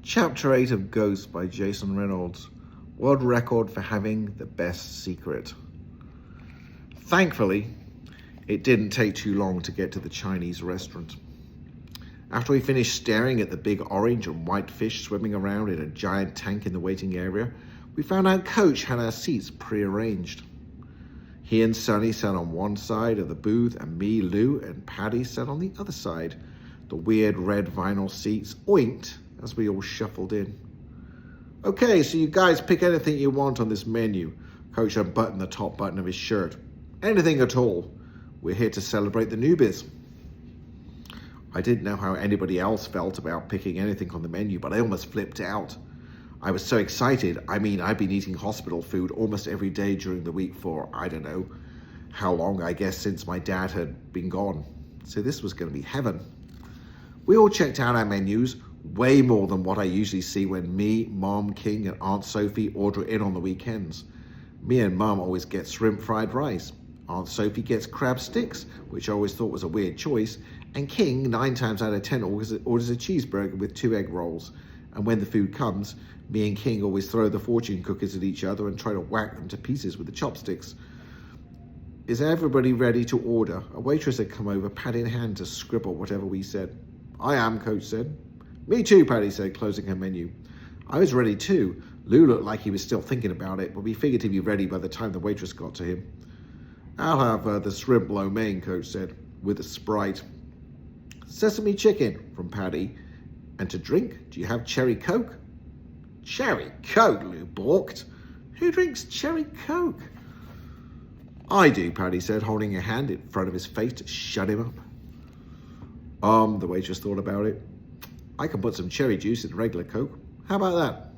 Chapter 8 of Ghost by Jason Reynolds. World record for having the best secret. Thankfully, it didn't take too long to get to the Chinese restaurant. After we finished staring at the big orange and white fish swimming around in a giant tank in the waiting area, we found out Coach had our seats pre-arranged. He and Sonny sat on one side of the booth, and me, Lou, and Paddy sat on the other side. The weird red vinyl seats oinked as we all shuffled in. Okay, so you guys pick anything you want on this menu. Coach unbuttoned the top button of his shirt. Anything at all. We're here to celebrate the newbies. I didn't know how anybody else felt about picking anything on the menu, but I almost flipped out. I was so excited. I mean, I've been eating hospital food almost every day during the week for, I don't know, how long, I guess, since my dad had been gone. So this was going to be heaven. We all checked out our menus, way more than what I usually see when me, Mom, King, and Aunt Sophie order in on the weekends. Me and Mom always get shrimp fried rice. Aunt Sophie gets crab sticks, which I always thought was a weird choice, and King, 9 times out of 10, orders a cheeseburger with 2 egg rolls. And when the food comes, me and King always throw the fortune cookies at each other and try to whack them to pieces with the chopsticks. Is everybody ready to order? A waitress had come over, pad in hand, to scribble whatever we said. I am, Coach said. Me too, Paddy said, closing her menu. I was ready too. Lou looked like he was still thinking about it, but we figured he'd be ready by the time the waitress got to him. I'll have the shrimp lo mein, Coach said, with a Sprite. Sesame chicken, from Paddy. And to drink, do you have cherry Coke? Cherry Coke, Lou balked. Who drinks cherry Coke? I do, Paddy said, holding a hand in front of his face to shut him up. The waitress thought about it. I can put some cherry juice in regular Coke. How about that?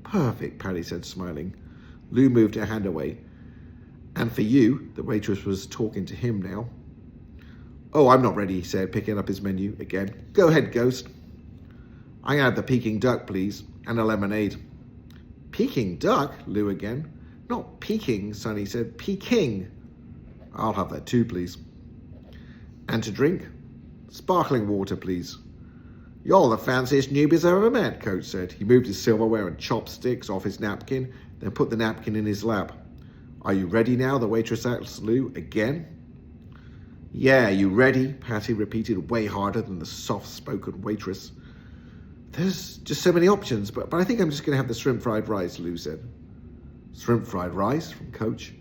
Perfect, Paddy said, smiling. Lou moved her hand away. And for you, the waitress was talking to him now. Oh, I'm not ready, he said, picking up his menu again. Go ahead, Ghost. I had the Peking duck, please, and a lemonade. Peking duck? Lou again. Not Peking, Sonny said. Peking. I'll have that too, please. And to drink? Sparkling water, please. You're the fanciest newbies I've ever met, Coach said. He moved his silverware and chopsticks off his napkin, then put the napkin in his lap. Are you ready now? The waitress asked Lou again. Yeah, you ready? Patty repeated way harder than the soft-spoken waitress. There's just so many options, but I think I'm just going to have the shrimp fried rice, Lou said. Shrimp fried rice, from Coach.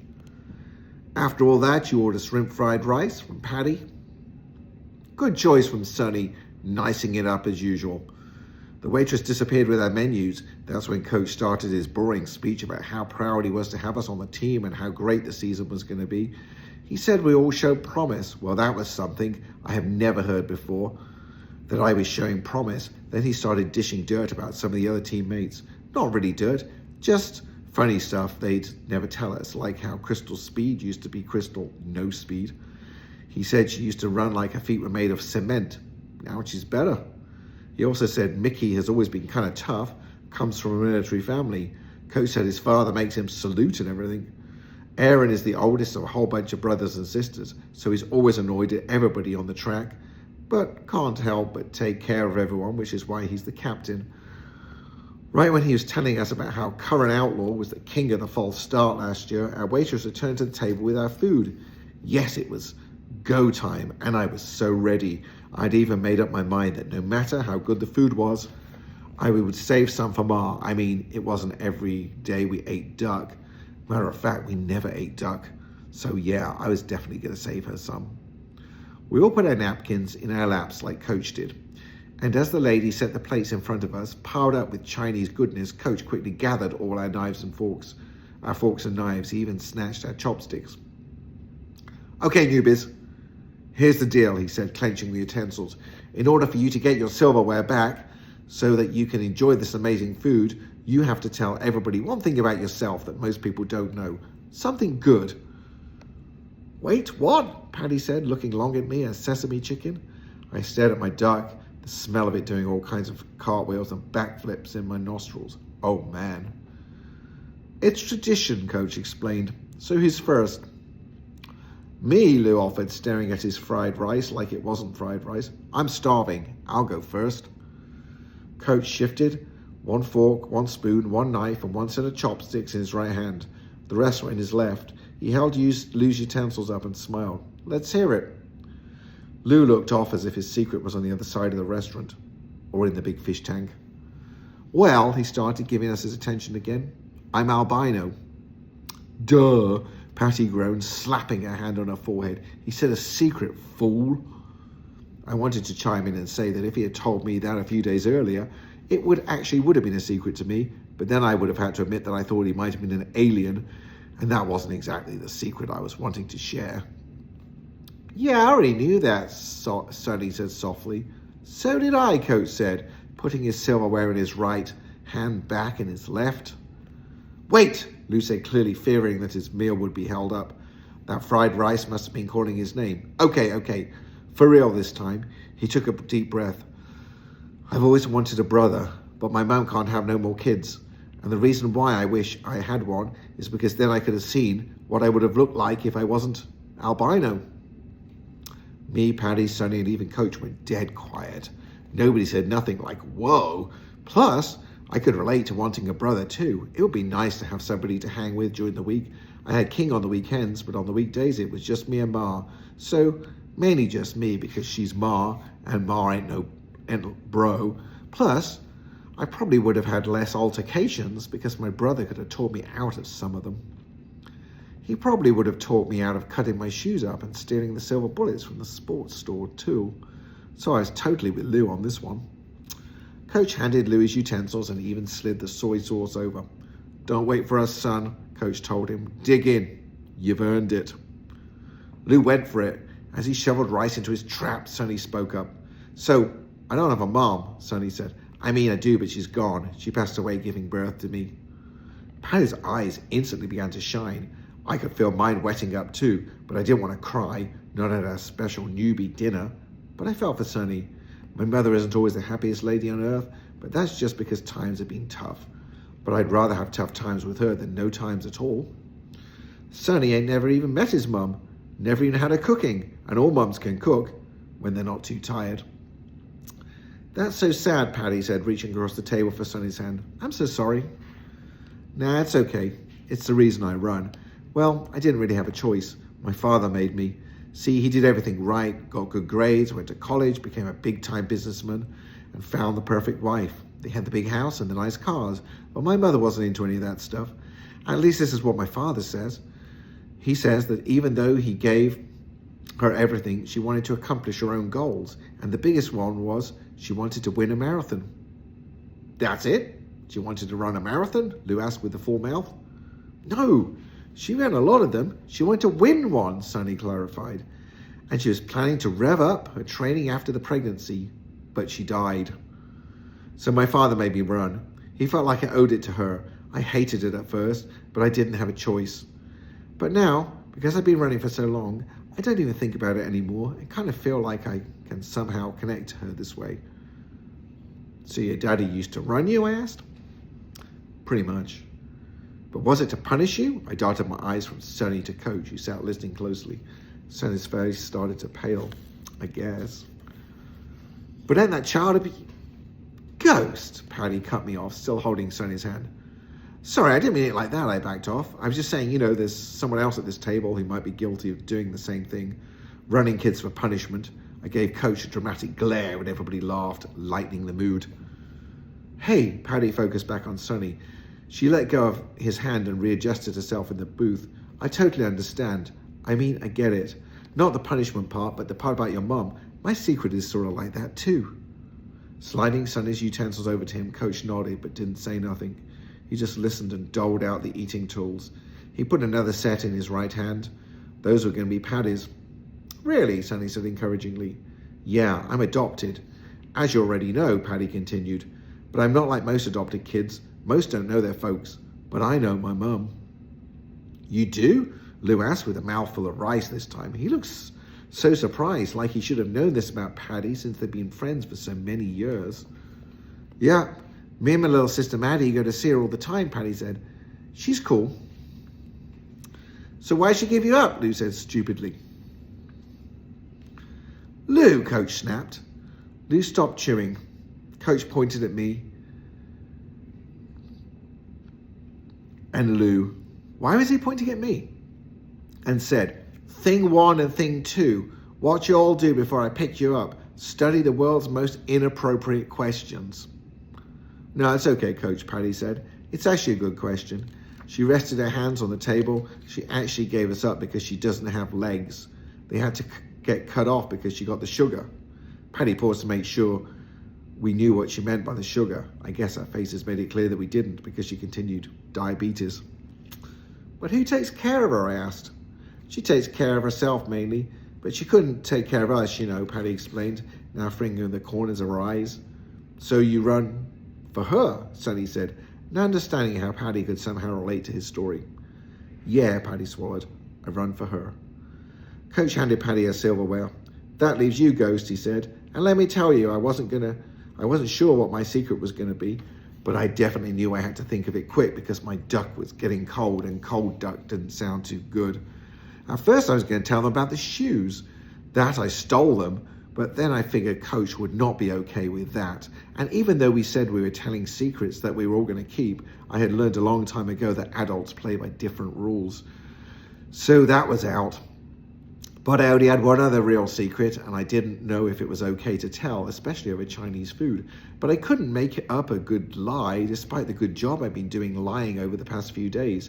After all that, you order shrimp fried rice, from Patty. Good choice, from Sonny, nicing it up as usual. The waitress disappeared with our menus. That's when Coach started his boring speech about how proud he was to have us on the team and how great the season was going to be. He said we all showed promise. Well, that was something I have never heard before, that I was showing promise. Then he started dishing dirt about some of the other teammates. Not really dirt, just funny stuff they'd never tell us, like how Crystal Speed used to be Crystal No Speed. He said she used to run like her feet were made of cement. Now she's better. He also said Mickey has always been kind of tough, comes from a military family. Coach said his father makes him salute and everything. Aaron is the oldest of a whole bunch of brothers and sisters, so he's always annoyed at everybody on the track, but can't help but take care of everyone, which is why he's the captain. Right when he was telling us about how Current Outlaw was the king of the false start last year, our waitress returned to the table with our food. Yes, it was go time, and I was so ready. I'd even made up my mind that no matter how good the food was, I would save some for Ma. I mean, it wasn't every day we ate duck. Matter of fact, we never ate duck. So yeah, I was definitely going to save her some. We all put our napkins in our laps like Coach did. And as the lady set the plates in front of us, piled up with Chinese goodness, Coach quickly gathered all our knives and forks. Our forks and knives. He even snatched our chopsticks. Okay, newbies. Here's the deal, he said, clenching the utensils. In order for you to get your silverware back so that you can enjoy this amazing food, you have to tell everybody one thing about yourself that most people don't know. Something good. Wait, what? Paddy said, looking long at me as sesame chicken. I stared at my duck, the smell of it doing all kinds of cartwheels and backflips in my nostrils. Oh, man. It's tradition, Coach explained. So who's first? Me, Lou offered, staring at his fried rice like it wasn't fried rice. I'm starving. I'll go first. Coach shifted, one fork, one spoon, one knife, and one set of chopsticks in his right hand. The rest were in his left. He held Lou's utensils up and smiled. Let's hear it. Lou looked off as if his secret was on the other side of the restaurant, or in the big fish tank. Well, he started, giving us his attention again. I'm albino. Duh, Patty groaned, slapping her hand on her forehead. He said a secret, fool. I wanted to chime in and say that if he had told me that a few days earlier, it would have been a secret to me, but then I would have had to admit that I thought he might have been an alien, and that wasn't exactly the secret I was wanting to share. Yeah, I already knew that, Sonny said softly. So did I, Coach said, putting his silverware in his right, hand back in his left. Wait, Lou said, clearly fearing that his meal would be held up. That fried rice must have been calling his name. Okay, for real this time. He took a deep breath. I've always wanted a brother, but my mum can't have no more kids. And the reason why I wish I had one is because then I could have seen what I would have looked like if I wasn't albino. Me, Patty, Sonny, and even Coach went dead quiet. Nobody said nothing like, whoa. Plus, I could relate to wanting a brother too. It would be nice to have somebody to hang with during the week. I had King on the weekends, but on the weekdays it was just me and Ma. So, mainly just me because she's Ma, and Ma ain't no bro. Plus, I probably would have had less altercations because my brother could have taught me out of some of them. He probably would have taught me out of cutting my shoes up and stealing the silver bullets from the sports store too. So I was totally with Lou on this one. Coach handed Lou his utensils and even slid the soy sauce over. Don't wait for us, son, Coach told him. Dig in. You've earned it. Lou went for it. As he shoveled rice into his trap, Sonny spoke up. So, I don't have a mom, Sonny said. I mean, I do, but she's gone. She passed away giving birth to me. Patty's eyes instantly began to shine. I could feel mine wetting up too, but I didn't want to cry, not at our special newbie dinner. But I felt for Sonny. My mother isn't always the happiest lady on earth, but that's just because times have been tough. But I'd rather have tough times with her than no times at all. Sonny ain't never even met his mum, never even had her cooking, and all mums can cook when they're not too tired. That's so sad, Patty said, reaching across the table for Sonny's hand. I'm so sorry. Nah, it's okay. It's the reason I run. Well, I didn't really have a choice. My father made me. See, he did everything right, got good grades, went to college, became a big-time businessman, and found the perfect wife. They had the big house and the nice cars, but my mother wasn't into any of that stuff. At least this is what my father says. He says that even though he gave her everything, she wanted to accomplish her own goals, and the biggest one was she wanted to win a marathon. That's it? She wanted to run a marathon? Lou asked with a full mouth. No, she ran a lot of them. She wanted to win one, Sonny clarified. And she was planning to rev up her training after the pregnancy, but she died. So my father made me run. He felt like I owed it to her. I hated it at first, but I didn't have a choice. But now, because I've been running for so long, I don't even think about it anymore. I kind of feel like I can somehow connect to her this way. So your daddy used to run you, I asked? Pretty much. But was it to punish you? I darted my eyes from Sonny to Coach, who sat listening closely. Sonny's face started to pale, I guess. But ain't that child a ghost? Patty cut me off, still holding Sonny's hand. Sorry, I didn't mean it like that, I backed off. I was just saying, there's someone else at this table who might be guilty of doing the same thing. Running kids for punishment. I gave Coach a dramatic glare when everybody laughed, lightening the mood. Hey, Patty focused back on Sonny. She let go of his hand and readjusted herself in the booth. I totally understand. I mean, I get it. Not the punishment part, but the part about your mum. My secret is sort of like that too. Sliding Sonny's utensils over to him, Coach nodded but didn't say nothing. He just listened and doled out the eating tools. He put another set in his right hand. Those were going to be Patty's. Really? Sonny said encouragingly. Yeah, I'm adopted. As you already know, Patty continued. But I'm not like most adopted kids. Most don't know their folks. But I know my mum. You do? Lou asked with a mouthful of rice this time. He looks so surprised, like he should have known this about Patty since they've been friends for so many years. Yeah, me and my little sister Maddie go to see her all the time, Patty said. She's cool. So why'd she give you up? Lou said stupidly. Lou, Coach snapped. Lou stopped chewing. Coach pointed at me and Lou. Why was he pointing at me? And said, thing 1 and thing 2, what you all do before I pick you up, study the world's most inappropriate questions. No, it's okay, Coach, Patty said. It's actually a good question. She rested her hands on the table. She actually gave us up because she doesn't have legs. They had to get cut off because she got the sugar. Patty paused to make sure we knew what she meant by the sugar. I guess our faces made it clear that we didn't, because she continued, diabetes. But who takes care of her, I asked. She takes care of herself mainly, but she couldn't take care of us, you know, Patty explained, now fingering the corners of her eyes. So you run for her, Sonny said, not understanding how Patty could somehow relate to his story. Yeah, Patty swallowed. I run for her. Coach handed Patty her silverware. That leaves you, Ghost, he said. And let me tell you, I wasn't sure what my secret was gonna be, but I definitely knew I had to think of it quick because my duck was getting cold, and cold duck didn't sound too good. At first I was gonna tell them about the shoes, that I stole them, but then I figured Coach would not be okay with that. And even though we said we were telling secrets that we were all gonna keep, I had learned a long time ago that adults play by different rules. So that was out. But I only had one other real secret, and I didn't know if it was okay to tell, especially over Chinese food. But I couldn't make up a good lie, despite the good job I've been doing lying over the past few days.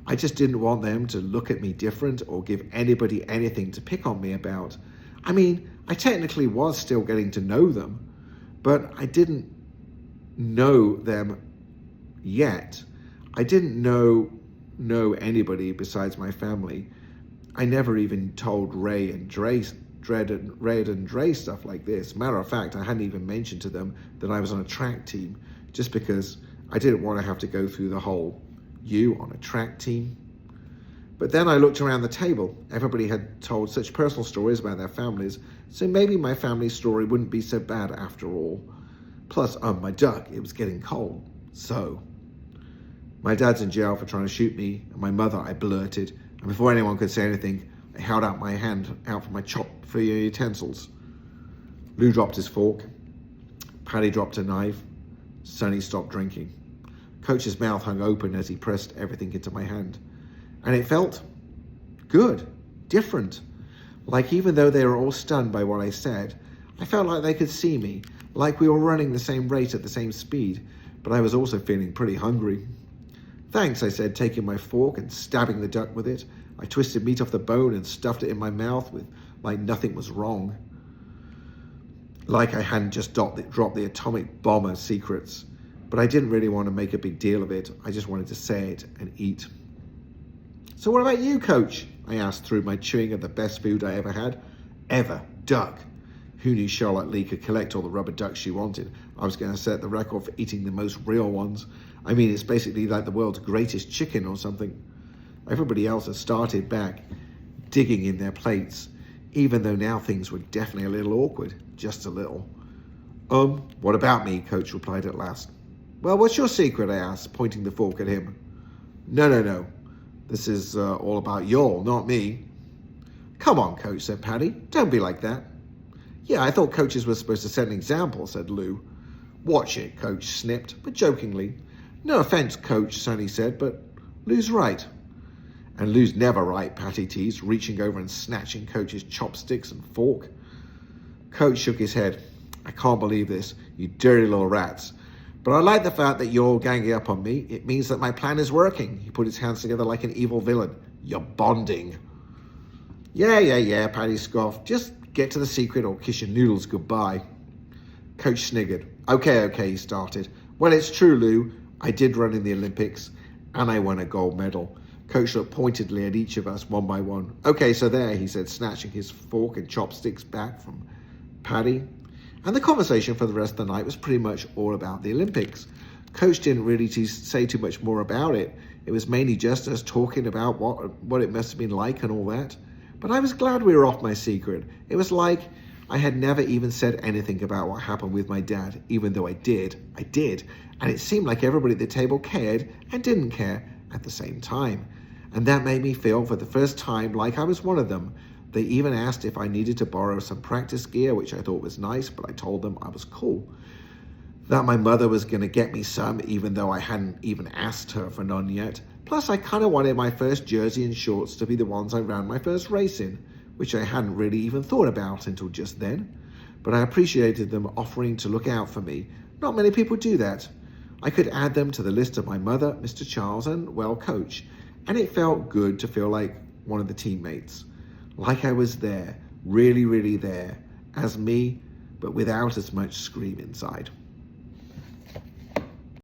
I just didn't want them to look at me different or give anybody anything to pick on me about. I mean, I technically was still getting to know them, but I didn't know them yet. I didn't know anybody besides my family. I never even told Ray and Dre stuff like this. Matter of fact, I hadn't even mentioned to them that I was on a track team, just because I didn't want to have to go through the whole, you on a track team. But then I looked around the table. Everybody had told such personal stories about their families, so maybe my family story wouldn't be so bad after all. Plus, my duck, it was getting cold. So, my dad's in jail for trying to shoot me, and my mother, I blurted. And before anyone could say anything, I held out my hand out for your utensils. Lou dropped his fork. Patty dropped a knife. Sonny stopped drinking. Coach's mouth hung open as he pressed everything into my hand. And it felt good, different. Like even though they were all stunned by what I said, I felt like they could see me, like we were running the same rate at the same speed, but I was also feeling pretty hungry. Thanks, I said, taking my fork and stabbing the duck with it. I twisted meat off the bone and stuffed it in my mouth like nothing was wrong. Like I hadn't just dropped the atomic bomb of secrets. But I didn't really want to make a big deal of it. I just wanted to say it and eat. So what about you, Coach? I asked through my chewing of the best food I ever had. Ever. Duck. Who knew Charlotte Lee could collect all the rubber ducks she wanted? I was going to set the record for eating the most real ones. I mean, it's basically like the world's greatest chicken or something. Everybody else had started back, digging in their plates, even though now things were definitely a little awkward, just a little. What about me? Coach replied at last. Well, what's your secret? I asked, pointing the fork at him. No. This is all about y'all, not me. Come on, Coach, said Patty. Don't be like that. Yeah, I thought coaches were supposed to set an example, said Lou. Watch it, Coach snipped, but jokingly. No offense, Coach, Sonny said, but Lou's right. And Lou's never right, Patty teased, reaching over and snatching Coach's chopsticks and fork. Coach shook his head. I can't believe this, you dirty little rats. But I like the fact that you're all ganging up on me. It means that my plan is working. He put his hands together like an evil villain. You're bonding. Yeah, Patty scoffed. Just get to the secret or kiss your noodles goodbye. Coach sniggered. Okay, he started. Well, it's true, Lou. I did run in the Olympics, and I won a gold medal. Coach looked pointedly at each of us one by one. Okay, so there, he said, snatching his fork and chopsticks back from Patty. And the conversation for the rest of the night was pretty much all about the Olympics. Coach didn't really say too much more about it. It was mainly just us talking about what it must have been like and all that. But I was glad we were off my secret. It was like I had never even said anything about what happened with my dad, even though I did. And it seemed like everybody at the table cared and didn't care at the same time. And that made me feel for the first time like I was one of them. They even asked if I needed to borrow some practice gear, which I thought was nice, but I told them I was cool. that my mother was going to get me some, even though I hadn't even asked her for none yet. Plus, I kind of wanted my first jersey and shorts to be the ones I ran my first race in, which I hadn't really even thought about until just then. But I appreciated them offering to look out for me. Not many people do that. I could add them to the list of my mother, Mr. Charles, and, well, Coach. And it felt good to feel like one of the teammates. Like I was there, really, really there, as me, but without as much scream inside.